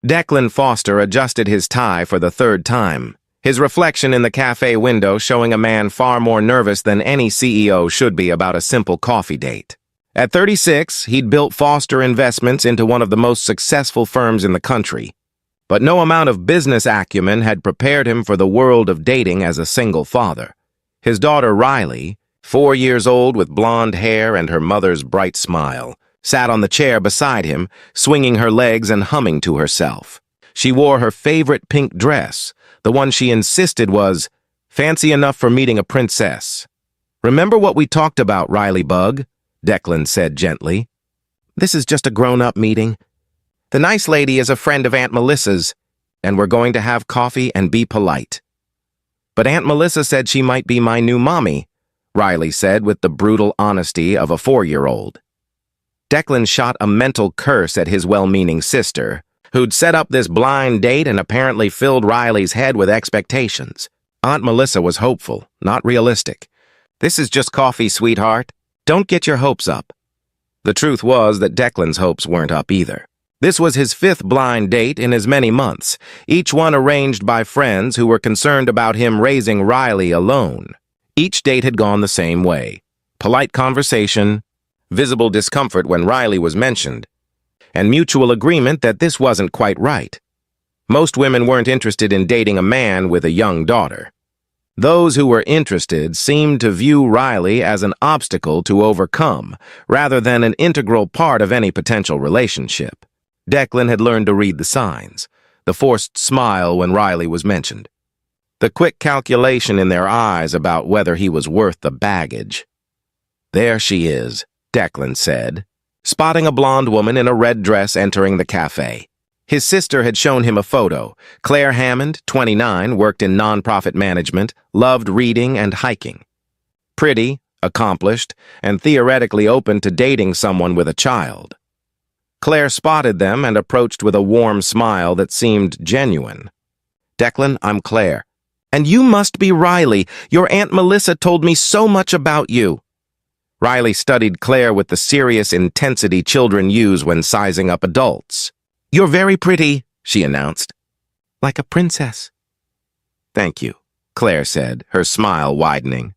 Declan Foster adjusted his tie for the third time, his reflection in the cafe window showing a man far more nervous than any CEO should be about a simple coffee date. At 36, he'd built Foster Investments into one of the most successful firms in the country. But no amount of business acumen had prepared him for the world of dating as a single father. His daughter Riley, 4 years old with blonde hair and her mother's bright smile, sat on the chair beside him, swinging her legs and humming to herself. She wore her favorite pink dress, the one she insisted was fancy enough for meeting a princess. "Remember what we talked about, Riley Bug?" Declan said gently. "This is just a grown-up meeting. The nice lady is a friend of Aunt Melissa's, and we're going to have coffee and be polite." "But Aunt Melissa said she might be my new mommy," Riley said with the brutal honesty of a 4-year-old. Declan shot a mental curse at his well-meaning sister, who'd set up this blind date and apparently filled Riley's head with expectations. Aunt Melissa was hopeful, not realistic. "This is just coffee, sweetheart. Don't get your hopes up." The truth was that Declan's hopes weren't up either. This was his 5th blind date in as many months, each one arranged by friends who were concerned about him raising Riley alone. Each date had gone the same way. Polite conversation, visible discomfort when Riley was mentioned, and mutual agreement that this wasn't quite right. Most women weren't interested in dating a man with a young daughter. Those who were interested seemed to view Riley as an obstacle to overcome, rather than an integral part of any potential relationship. Declan had learned to read the signs, the forced smile when Riley was mentioned, the quick calculation in their eyes about whether he was worth the baggage. "There she is," Declan said, spotting a blonde woman in a red dress entering the cafe. His sister had shown him a photo. Claire Hammond, 29, worked in nonprofit management, loved reading and hiking. Pretty, accomplished, and theoretically open to dating someone with a child. Claire spotted them and approached with a warm smile that seemed genuine. "Declan, I'm Claire." "And you must be Riley. Your Aunt Melissa told me so much about you." Riley studied Claire with the serious intensity children use when sizing up adults. "You're very pretty," she announced. "Like a princess." "Thank you," Claire said, her smile widening.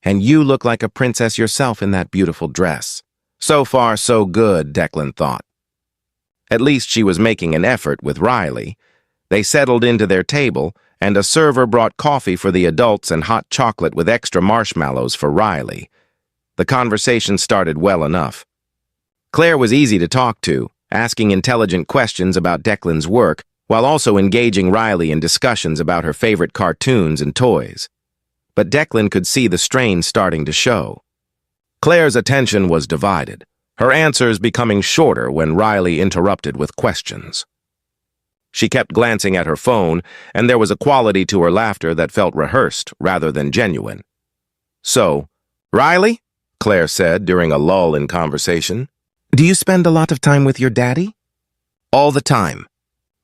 "And you look like a princess yourself in that beautiful dress." So far, so good, Declan thought. At least she was making an effort with Riley. They settled into their table, and a server brought coffee for the adults and hot chocolate with extra marshmallows for Riley. The conversation started well enough. Claire was easy to talk to, asking intelligent questions about Declan's work, while also engaging Riley in discussions about her favorite cartoons and toys. But Declan could see the strain starting to show. Claire's attention was divided, her answers becoming shorter when Riley interrupted with questions. She kept glancing at her phone, and there was a quality to her laughter that felt rehearsed rather than genuine. "So, Riley," Claire said during a lull in conversation, "do you spend a lot of time with your daddy?" "All the time,"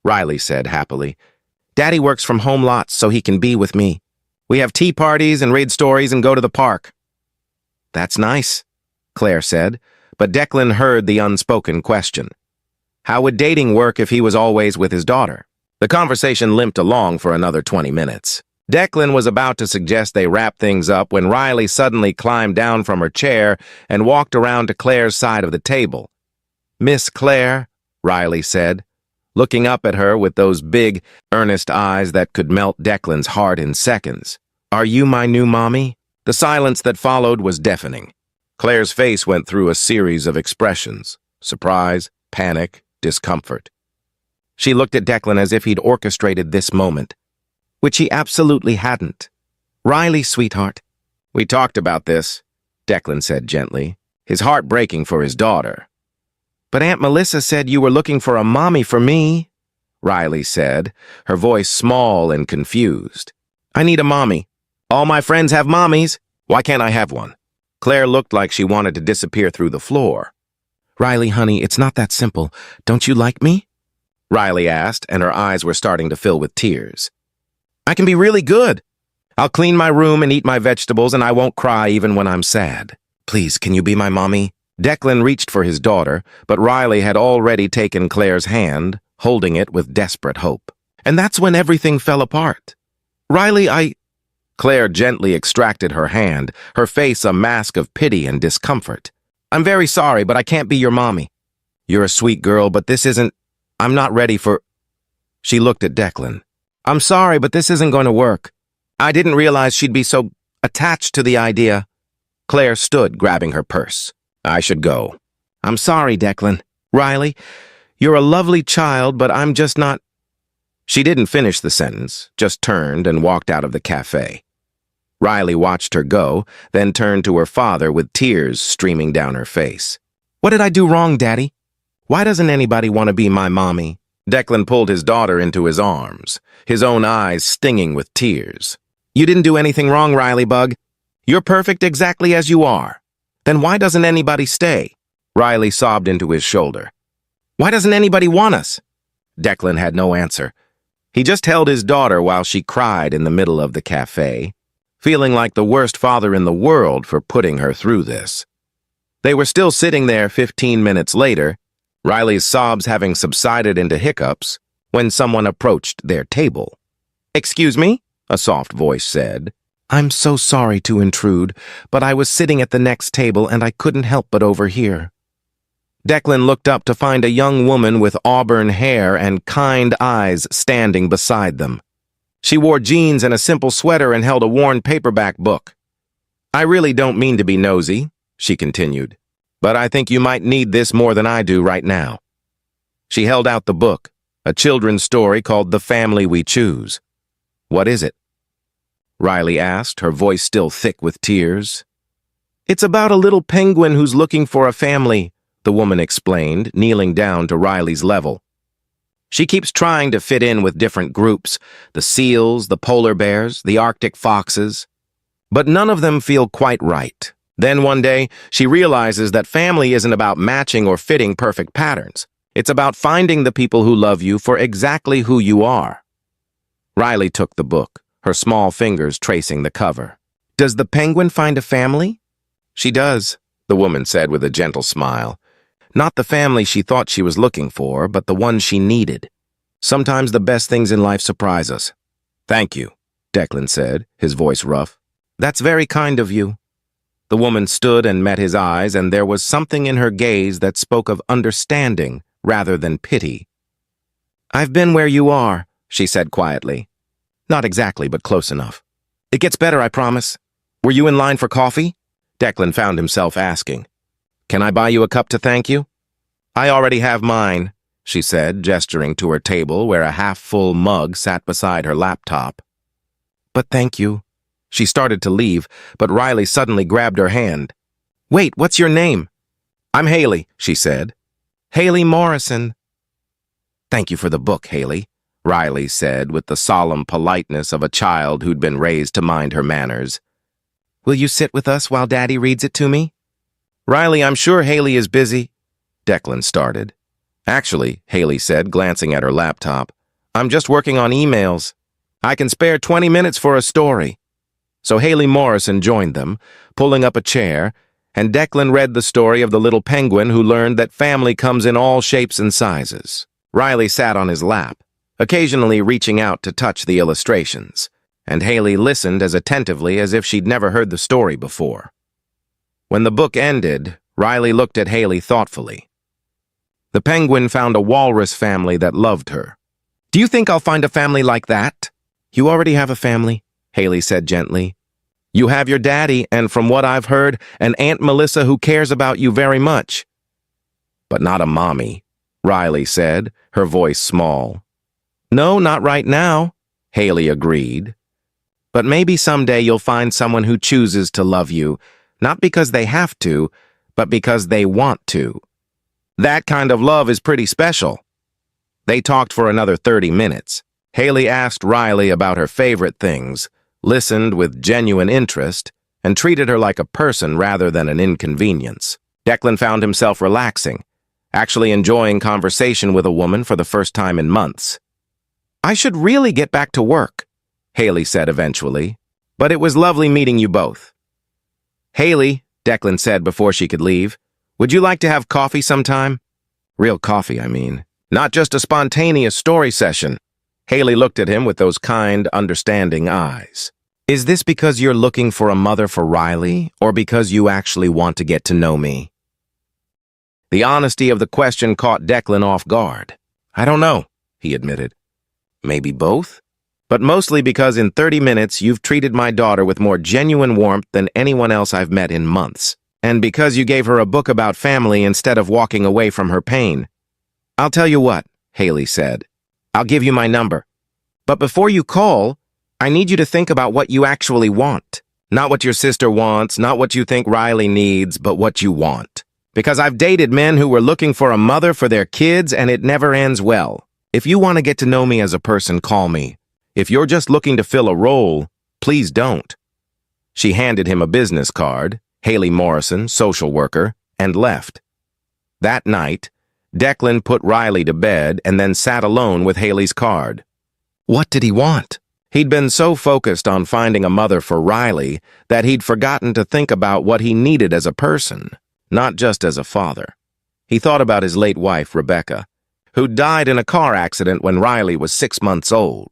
Riley said happily. "Daddy works from home lots so he can be with me. We have tea parties and read stories and go to the park." "That's nice," Claire said, but Declan heard the unspoken question. How would dating work if he was always with his daughter? The conversation limped along for another 20 minutes. Declan was about to suggest they wrap things up when Riley suddenly climbed down from her chair and walked around to Claire's side of the table. "Miss Claire," Riley said, looking up at her with those big, earnest eyes that could melt Declan's heart in seconds. "Are you my new mommy?" The silence that followed was deafening. Claire's face went through a series of expressions: surprise, panic, discomfort. She looked at Declan as if he'd orchestrated this moment, which he absolutely hadn't. "Riley, sweetheart." "We talked about this," Declan said gently, his heart breaking for his daughter. "But Aunt Melissa said you were looking for a mommy for me," Riley said, her voice small and confused. "I need a mommy. All my friends have mommies. Why can't I have one?" Claire looked like she wanted to disappear through the floor. "Riley, honey, it's not that simple. Don't you like me?" Riley asked, and her eyes were starting to fill with tears. "I can be really good. I'll clean my room and eat my vegetables, and I won't cry even when I'm sad. Please, can you be my mommy?" Declan reached for his daughter, but Riley had already taken Claire's hand, holding it with desperate hope. And that's when everything fell apart. Riley, Claire gently extracted her hand, her face a mask of pity and discomfort. I'm very sorry, but I can't be your mommy. You're a sweet girl, but this isn't... I'm not ready for... She looked at Declan. I'm sorry, but this isn't going to work. I didn't realize she'd be so attached to the idea. Claire stood, grabbing her purse. I should go. I'm sorry, Declan. Riley, you're a lovely child, but I'm just not... She didn't finish the sentence, just turned and walked out of the cafe. Riley watched her go, then turned to her father with tears streaming down her face. What did I do wrong, Daddy? Why doesn't anybody want to be my mommy? Declan pulled his daughter into his arms, his own eyes stinging with tears. You didn't do anything wrong, Riley Bug. You're perfect exactly as you are. Then why doesn't anybody stay? Riley sobbed into his shoulder. Why doesn't anybody want us? Declan had no answer. He just held his daughter while she cried in the middle of the cafe, feeling like the worst father in the world for putting her through this. They were still sitting there 15 minutes later, Riley's sobs having subsided into hiccups, when someone approached their table. Excuse me? A soft voice said. I'm so sorry to intrude, but I was sitting at the next table and I couldn't help but overhear. Declan looked up to find a young woman with auburn hair and kind eyes standing beside them. She wore jeans and a simple sweater and held a worn paperback book. I really don't mean to be nosy, she continued, but I think you might need this more than I do right now. She held out the book, a children's story called The Family We Choose. What is it? Riley asked, her voice still thick with tears. It's about a little penguin who's looking for a family, the woman explained, kneeling down to Riley's level. She keeps trying to fit in with different groups, the seals, the polar bears, the Arctic foxes. But none of them feel quite right. Then one day, she realizes that family isn't about matching or fitting perfect patterns. It's about finding the people who love you for exactly who you are. Riley took the book, her small fingers tracing the cover. Does the penguin find a family? She does, the woman said with a gentle smile. Not the family she thought she was looking for, but the one she needed. Sometimes the best things in life surprise us. Thank you, Declan said, his voice rough. That's very kind of you. The woman stood and met his eyes, and there was something in her gaze that spoke of understanding rather than pity. I've been where you are, she said quietly. Not exactly, but close enough. It gets better, I promise. Were you in line for coffee? Declan found himself asking. Can I buy you a cup to thank you? I already have mine, she said, gesturing to her table where a half-full mug sat beside her laptop. But thank you. She started to leave, but Riley suddenly grabbed her hand. Wait, what's your name? I'm Haley, she said. Haley Morrison. Thank you for the book, Haley, Riley said with the solemn politeness of a child who'd been raised to mind her manners. Will you sit with us while Daddy reads it to me? Riley, I'm sure Haley is busy. Declan started. Actually, Haley said, glancing at her laptop, I'm just working on emails. I can spare 20 minutes for a story. So Haley Morrison joined them, pulling up a chair, and Declan read the story of the little penguin who learned that family comes in all shapes and sizes. Riley sat on his lap, occasionally reaching out to touch the illustrations, and Haley listened as attentively as if she'd never heard the story before. When the book ended, Riley looked at Haley thoughtfully. The penguin found a walrus family that loved her. Do you think I'll find a family like that? You already have a family, Haley said gently. You have your daddy, and from what I've heard, an Aunt Melissa who cares about you very much. But not a mommy, Riley said, her voice small. No, not right now, Haley agreed. But maybe someday you'll find someone who chooses to love you, not because they have to, but because they want to. That kind of love is pretty special. They talked for another 30 minutes. Haley asked Riley about her favorite things, listened with genuine interest, and treated her like a person rather than an inconvenience. Declan found himself relaxing, actually enjoying conversation with a woman for the first time in months. I should really get back to work, Haley said eventually, but it was lovely meeting you both. Haley, Declan said before she could leave, would you like to have coffee sometime? Real coffee, I mean. Not just a spontaneous story session. Haley looked at him with those kind, understanding eyes. Is this because you're looking for a mother for Riley, or because you actually want to get to know me? The honesty of the question caught Declan off guard. I don't know, he admitted. Maybe both? But mostly because in 30 minutes you've treated my daughter with more genuine warmth than anyone else I've met in months. And because you gave her a book about family instead of walking away from her pain. I'll tell you what, Haley said. I'll give you my number. But before you call, I need you to think about what you actually want. Not what your sister wants, not what you think Riley needs, but what you want. Because I've dated men who were looking for a mother for their kids and it never ends well. If you want to get to know me as a person, call me. If you're just looking to fill a role, please don't. She handed him a business card, Haley Morrison, social worker, and left. That night, Declan put Riley to bed and then sat alone with Haley's card. What did he want? He'd been so focused on finding a mother for Riley that he'd forgotten to think about what he needed as a person, not just as a father. He thought about his late wife, Rebecca, who died in a car accident when Riley was 6 months old.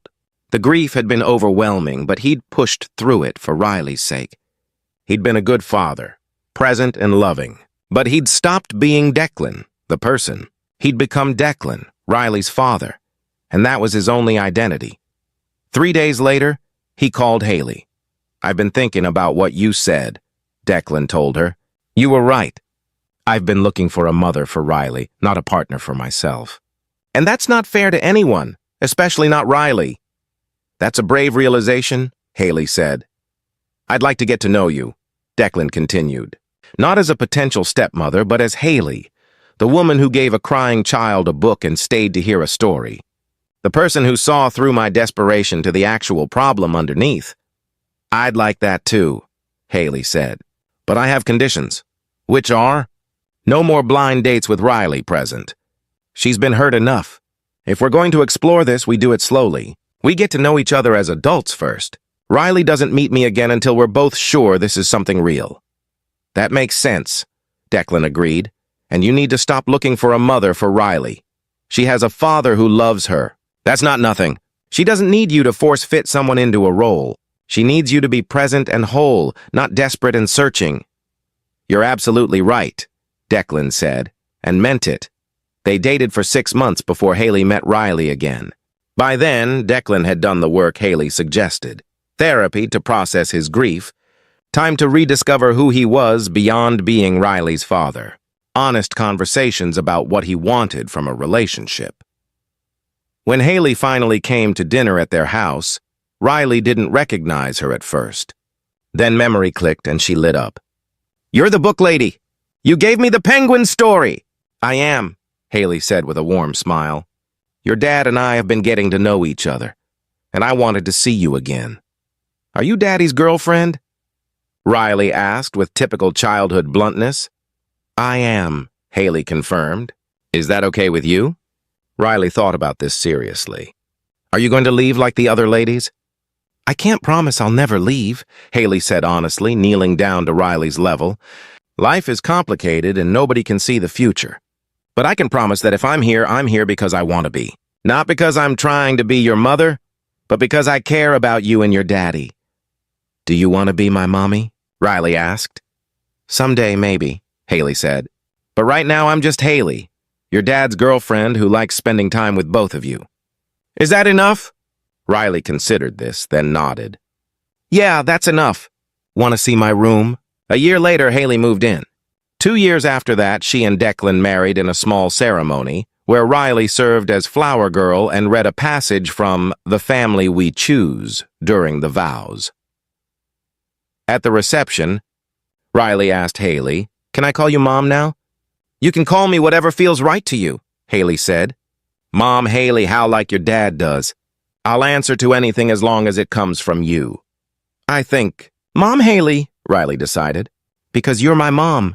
The grief had been overwhelming, but he'd pushed through it for Riley's sake. He'd been a good father, present and loving, but he'd stopped being Declan, the person. He'd become Declan, Riley's father, and that was his only identity. 3 days later, he called Haley. I've been thinking about what you said, Declan told her. You were right. I've been looking for a mother for Riley, not a partner for myself. And that's not fair to anyone, especially not Riley. That's a brave realization, Haley said. I'd like to get to know you, Declan continued. Not as a potential stepmother, but as Haley, the woman who gave a crying child a book and stayed to hear a story. The person who saw through my desperation to the actual problem underneath. I'd like that too, Haley said. But I have conditions. Which are? No more blind dates with Riley present. She's been hurt enough. If we're going to explore this, we do it slowly. We get to know each other as adults first. Riley doesn't meet me again until we're both sure this is something real. That makes sense, Declan agreed. And you need to stop looking for a mother for Riley. She has a father who loves her. That's not nothing. She doesn't need you to force fit someone into a role. She needs you to be present and whole, not desperate and searching. You're absolutely right, Declan said, and meant it. They dated for 6 months before Haley met Riley again. By then, Declan had done the work Haley suggested. Therapy to process his grief. Time to rediscover who he was beyond being Riley's father. Honest conversations about what he wanted from a relationship. When Haley finally came to dinner at their house, Riley didn't recognize her at first. Then memory clicked and she lit up. You're the book lady. You gave me the penguin story. I am, Haley said with a warm smile. Your dad and I have been getting to know each other, and I wanted to see you again. Are you Daddy's girlfriend? Riley asked with typical childhood bluntness. I am, Haley confirmed. Is that okay with you? Riley thought about this seriously. Are you going to leave like the other ladies? I can't promise I'll never leave, Haley said honestly, kneeling down to Riley's level. Life is complicated and nobody can see the future. But I can promise that if I'm here because I want to be. Not because I'm trying to be your mother, but because I care about you and your daddy. Do you want to be my mommy? Riley asked. Someday, maybe, Haley said. But right now I'm just Haley, your dad's girlfriend who likes spending time with both of you. Is that enough? Riley considered this, then nodded. Yeah, that's enough. Want to see my room? A year later, Haley moved in. 2 years after that, she and Declan married in a small ceremony, where Riley served as flower girl and read a passage from The Family We Choose during the vows. At the reception, Riley asked Haley, Can I call you Mom now? You can call me whatever feels right to you, Haley said. Mom Haley, how like your dad does. I'll answer to anything as long as it comes from you. I think, Mom Haley, Riley decided, because you're my mom.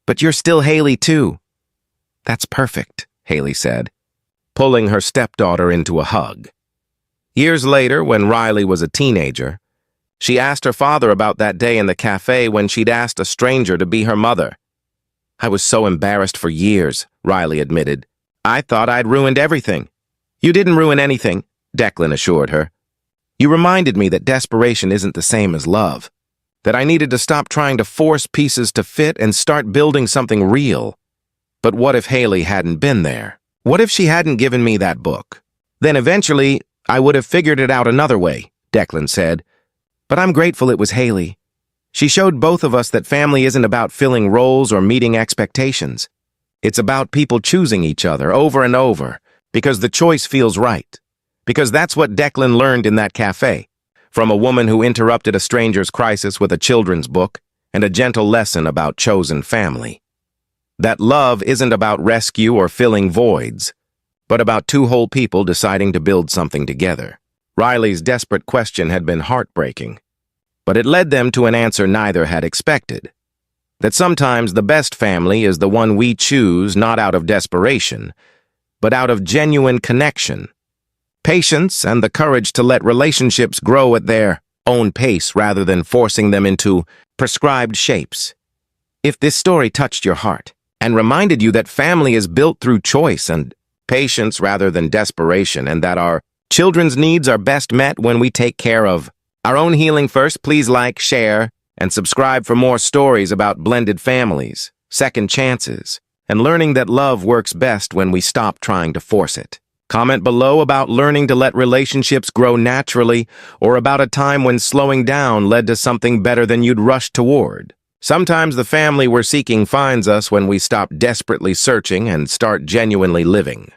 But you're still Haley, too. That's perfect, Haley said, pulling her stepdaughter into a hug. Years later, when Riley was a teenager, she asked her father about that day in the cafe when she'd asked a stranger to be her mother. I was so embarrassed for years, Riley admitted. I thought I'd ruined everything. You didn't ruin anything, Declan assured her. You reminded me that desperation isn't the same as love, that I needed to stop trying to force pieces to fit and start building something real. But what if Haley hadn't been there? What if she hadn't given me that book? Then eventually, I would have figured it out another way, Declan said. But I'm grateful it was Haley. She showed both of us that family isn't about filling roles or meeting expectations. It's about people choosing each other over and over, because the choice feels right. Because that's what Declan learned in that cafe, from a woman who interrupted a stranger's crisis with a children's book and a gentle lesson about chosen family. That love isn't about rescue or filling voids, but about two whole people deciding to build something together. Riley's desperate question had been heartbreaking, but it led them to an answer neither had expected. That sometimes the best family is the one we choose not out of desperation, but out of genuine connection, patience, and the courage to let relationships grow at their own pace rather than forcing them into prescribed shapes. If this story touched your heart and reminded you that family is built through choice and patience rather than desperation, and that our children's needs are best met when we take care of our own healing first, please like, share, and subscribe for more stories about blended families, second chances, and learning that love works best when we stop trying to force it. Comment below about learning to let relationships grow naturally, or about a time when slowing down led to something better than you'd rushed toward. Sometimes the family we're seeking finds us when we stop desperately searching and start genuinely living.